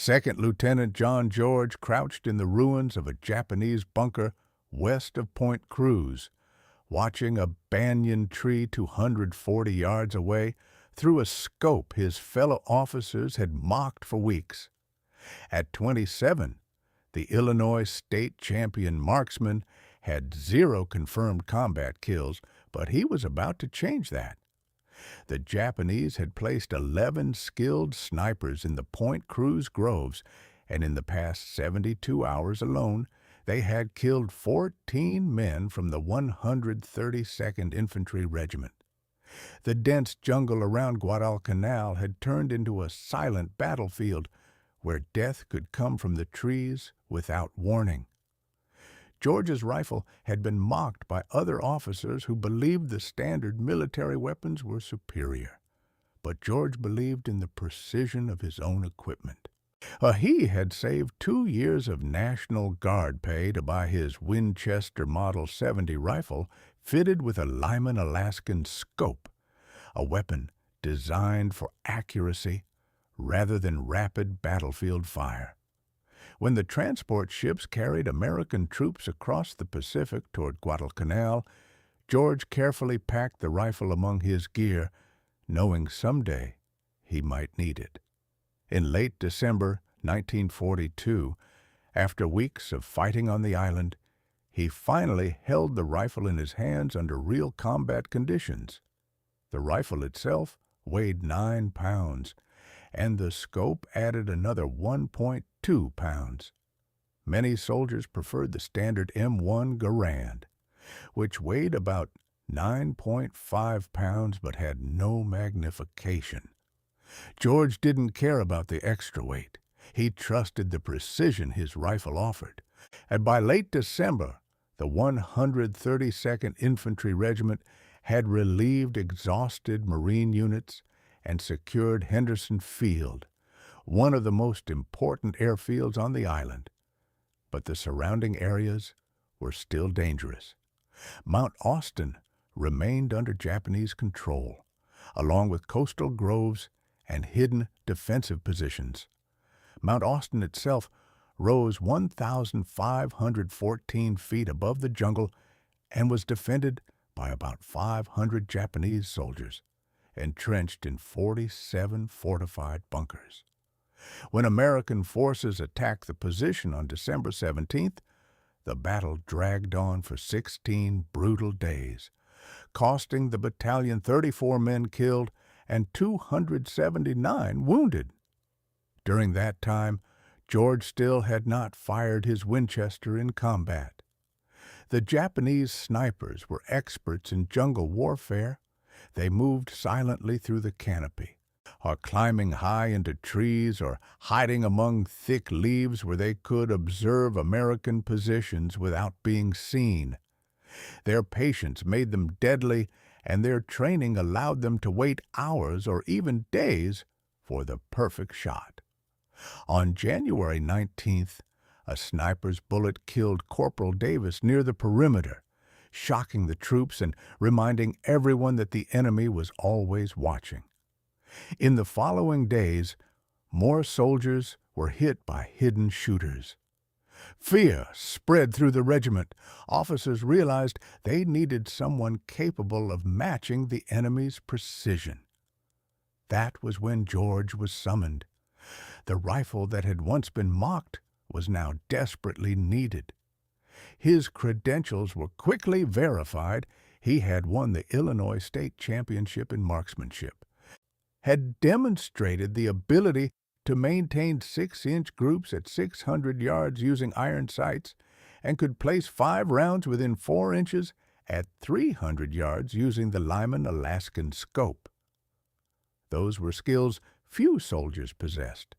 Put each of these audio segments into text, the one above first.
Second Lieutenant John George crouched in the ruins of a Japanese bunker west of Point Cruz, watching a banyan tree 240 yards away through a scope his fellow officers had mocked for weeks. At 27, the Illinois state champion marksman had 0 confirmed combat kills, but he was about to change that. The Japanese had placed 11 skilled snipers in the Point Cruz groves, and in the past 72 hours alone, they had killed 14 men from the 132nd Infantry Regiment. The dense jungle around Guadalcanal had turned into a silent battlefield where death could come from the trees without warning. George's rifle had been mocked by other officers who believed the standard military weapons were superior, but George believed in the precision of his own equipment. He had saved 2 years of National Guard pay to buy his Winchester Model 70 rifle fitted with a Lyman Alaskan scope, a weapon designed for accuracy rather than rapid battlefield fire. When the transport ships carried American troops across the Pacific toward Guadalcanal, George carefully packed the rifle among his gear, knowing someday he might need it. In late December 1942, after weeks of fighting on the island, he finally held the rifle in his hands under real combat conditions. The rifle itself weighed 9 pounds, and the scope added another 1.2 pounds. Many soldiers preferred the standard M1 Garand, which weighed about 9.5 pounds but had no magnification. George didn't care about the extra weight. He trusted the precision his rifle offered. And by late December, the 132nd Infantry Regiment had relieved exhausted Marine units and secured Henderson Field, one of the most important airfields on the island. But the surrounding areas were still dangerous. Mount Austin remained under Japanese control, along with coastal groves and hidden defensive positions. Mount Austin itself rose 1,514 feet above the jungle and was defended by about 500 Japanese soldiers, entrenched in 47 fortified bunkers. When American forces attacked the position on December 17th, the battle dragged on for 16 brutal days, costing the battalion 34 men killed and 279 wounded. During that time, George still had not fired his Winchester in combat. The Japanese snipers were experts in jungle warfare. They moved silently through the canopy, or climbing high into trees or hiding among thick leaves where they could observe American positions without being seen. Their patience made them deadly, and their training allowed them to wait hours or even days for the perfect shot. On January 19th, a sniper's bullet killed Corporal Davis near the perimeter, shocking the troops and reminding everyone that the enemy was always watching. In the following days, more soldiers were hit by hidden shooters. Fear spread through the regiment. Officers realized they needed someone capable of matching the enemy's precision. That was when George was summoned. The rifle that had once been mocked was now desperately needed. His credentials were quickly verified. He had won the Illinois State Championship in marksmanship, had demonstrated the ability to maintain 6-inch groups at 600 yards using iron sights, and could place 5 rounds within 4 inches at 300 yards using the Lyman Alaskan scope. Those were skills few soldiers possessed.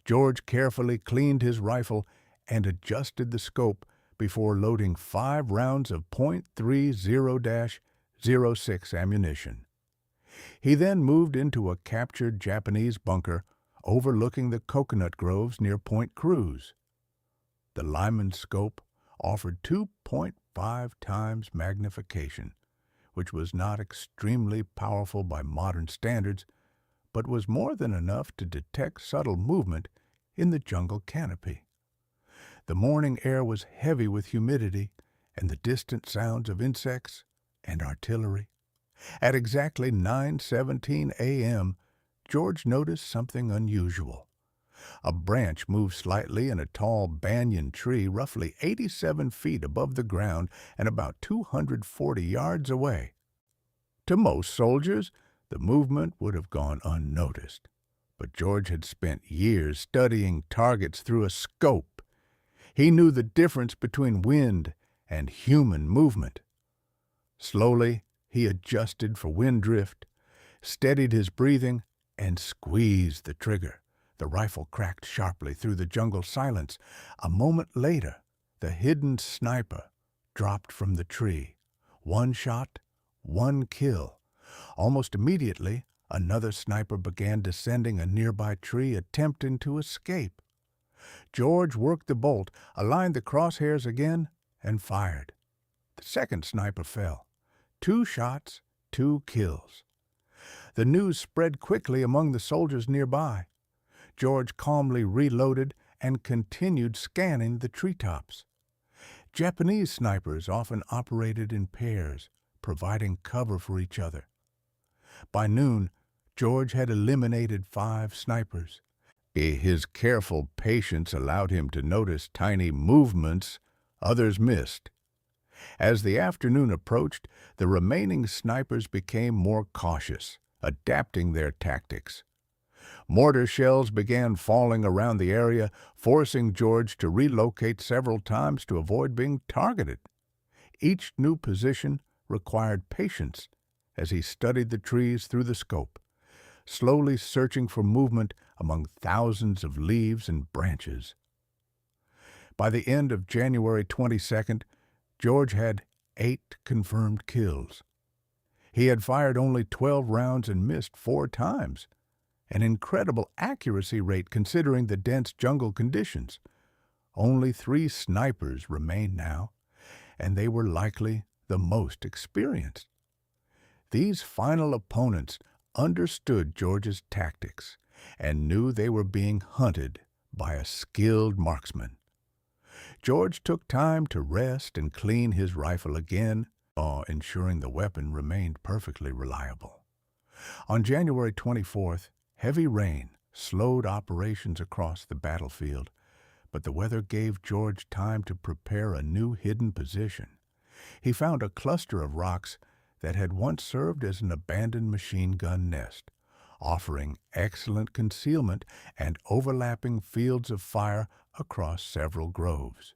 George carefully cleaned his rifle and adjusted the scope before loading 5 rounds of .30-06 ammunition. He then moved into a captured Japanese bunker overlooking the coconut groves near Point Cruz. The Lyman scope offered 2.5 times magnification, which was not extremely powerful by modern standards, but was more than enough to detect subtle movement in the jungle canopy. The morning air was heavy with humidity and the distant sounds of insects and artillery. At exactly 9:17 a.m., George noticed something unusual. A branch moved slightly in a tall banyan tree roughly 87 feet above the ground and about 240 yards away. To most soldiers, the movement would have gone unnoticed, but George had spent years studying targets through a scope. He knew the difference between wind and human movement. Slowly, he adjusted for wind drift, steadied his breathing, and squeezed the trigger. The rifle cracked sharply through the jungle silence. A moment later, the hidden sniper dropped from the tree. One shot, one kill. Almost immediately, another sniper began descending a nearby tree, attempting to escape. George worked the bolt, aligned the crosshairs again, and fired. The second sniper fell. 2 shots, 2 kills. The news spread quickly among the soldiers nearby. George calmly reloaded and continued scanning the treetops. Japanese snipers often operated in pairs, providing cover for each other. By noon, George had eliminated 5 snipers. His careful patience allowed him to notice tiny movements others missed. As the afternoon approached, the remaining snipers became more cautious, adapting their tactics. Mortar shells began falling around the area, forcing George to relocate several times to avoid being targeted. Each new position required patience as he studied the trees through the scope, slowly searching for movement among thousands of leaves and branches. By the end of January 22nd, George had 8 confirmed kills. He had fired only 12 rounds and missed 4 times, an incredible accuracy rate considering the dense jungle conditions. Only 3 snipers remained now, and they were likely the most experienced. These final opponents understood George's tactics and knew they were being hunted by a skilled marksman. George took time to rest and clean his rifle again, ensuring the weapon remained perfectly reliable. On January 24th, heavy rain slowed operations across the battlefield, but the weather gave George time to prepare a new hidden position. He found a cluster of rocks that had once served as an abandoned machine gun nest, offering excellent concealment and overlapping fields of fire across several groves.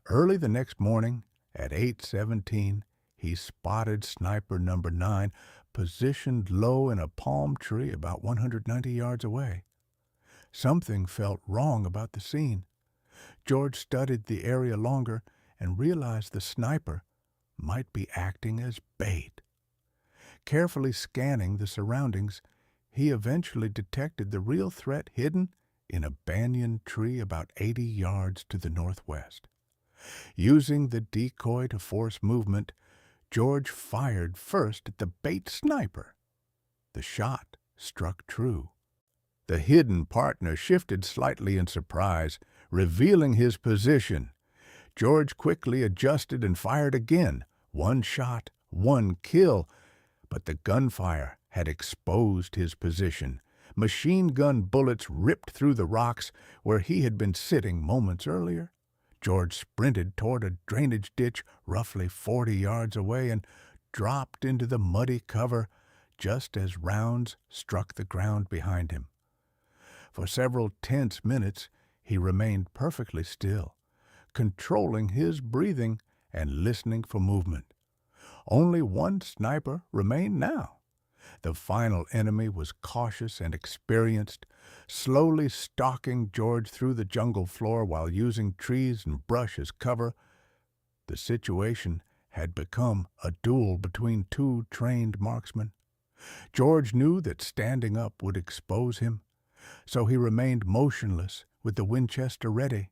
Early the next morning, at 8:17, he spotted sniper number 9 positioned low in a palm tree about 190 yards away. Something felt wrong about the scene. George studied the area longer and realized the sniper might be acting as bait. Carefully scanning the surroundings, he eventually detected the real threat hidden in a banyan tree about 80 yards to the northwest. Using the decoy to force movement, George fired first at the bait sniper. The shot struck true. The hidden partner shifted slightly in surprise, revealing his position. George quickly adjusted and fired again. 1 shot, 1 kill, but the gunfire had exposed his position. Machine gun bullets ripped through the rocks where he had been sitting moments earlier. George sprinted toward a drainage ditch roughly 40 yards away and dropped into the muddy cover just as rounds struck the ground behind him. For several tense minutes, he remained perfectly still, controlling his breathing and listening for movement. Only 1 sniper remained now. The final enemy was cautious and experienced, slowly stalking George through the jungle floor while using trees and brush as cover. The situation had become a duel between 2 trained marksmen. George knew that standing up would expose him, so he remained motionless with the Winchester ready.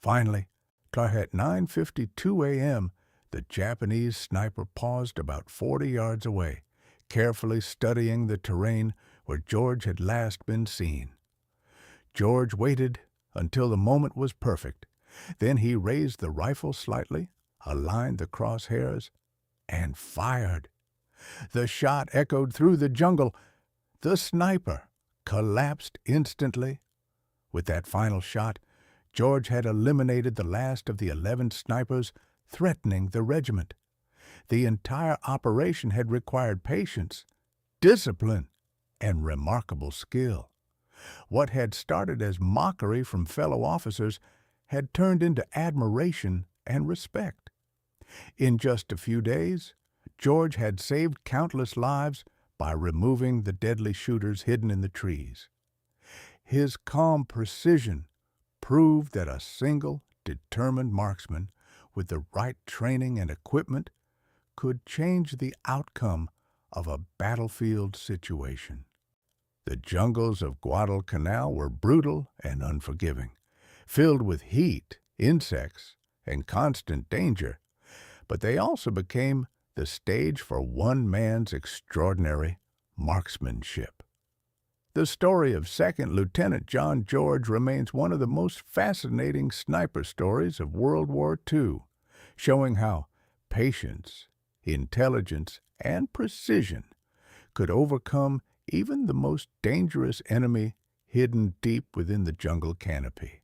Finally, at 9:52 a.m., the Japanese sniper paused about 40 yards away, carefully studying the terrain where George had last been seen. George waited until the moment was perfect. Then he raised the rifle slightly, aligned the crosshairs, and fired. The shot echoed through the jungle. The sniper collapsed instantly. With that final shot, George had eliminated the last of the 11 snipers threatening the regiment. The entire operation had required patience, discipline, and remarkable skill. What had started as mockery from fellow officers had turned into admiration and respect. In just a few days, George had saved countless lives by removing the deadly shooters hidden in the trees. His calm precision proved that a single, determined marksman with the right training and equipment could change the outcome of a battlefield situation. The jungles of Guadalcanal were brutal and unforgiving, filled with heat, insects, and constant danger, but they also became the stage for one man's extraordinary marksmanship. The story of Second Lieutenant John George remains one of the most fascinating sniper stories of World War II, showing how patience, intelligence, and precision could overcome even the most dangerous enemy hidden deep within the jungle canopy.